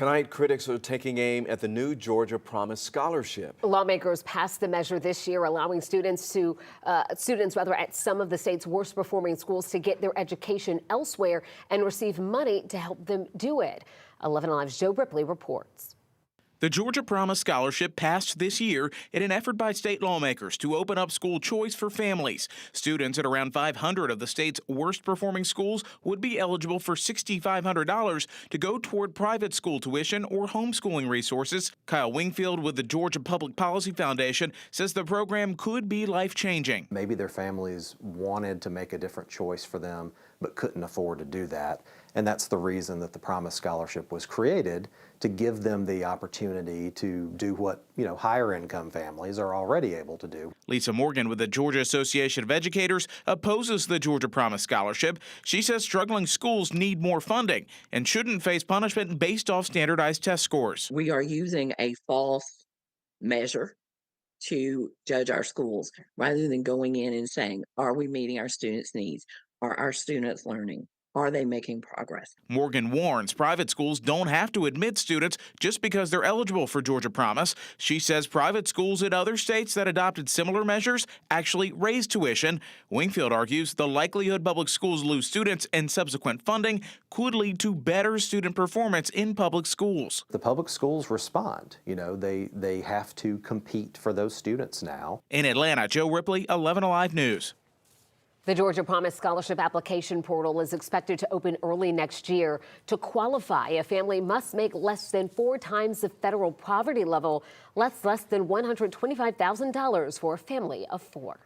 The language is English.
Tonight, critics are taking aim at the new Georgia Promise Scholarship. Lawmakers passed the measure this year, allowing students at some of the state's worst performing schools to get their education elsewhere and receive money to help them do it. 11 Alive's Joe Ripley reports. The Georgia Promise Scholarship passed this year in an effort by state lawmakers to open up school choice for families. Students at around 500 of the state's worst performing schools would be eligible for $6,500 to go toward private school tuition or homeschooling resources. Kyle Wingfield with the Georgia Public Policy Foundation says the program could be life-changing. Maybe their families wanted to make a different choice for them but couldn't afford to do that. And that's the reason that the Promise Scholarship was created, to give them the opportunity to do what, higher income families are already able to do. Lisa Morgan with the Georgia Association of Educators opposes the Georgia Promise Scholarship. She says struggling schools need more funding and shouldn't face punishment based off standardized test scores. We are using a false measure to judge our schools rather than going in and saying, are we meeting our students' needs? Are our students learning? Are they making progress? Morgan warns private schools don't have to admit students just because they're eligible for Georgia Promise. She says private schools in other states that adopted similar measures actually raised tuition. Wingfield argues the likelihood public schools lose students and subsequent funding could lead to better student performance in public schools. The public schools respond. They have to compete for those students now. In Atlanta, Joe Ripley, 11 Alive News. The Georgia Promise Scholarship application portal is expected to open early next year. To qualify, a family must make less than 4 times the federal poverty level, less than $125,000 for a family of 4.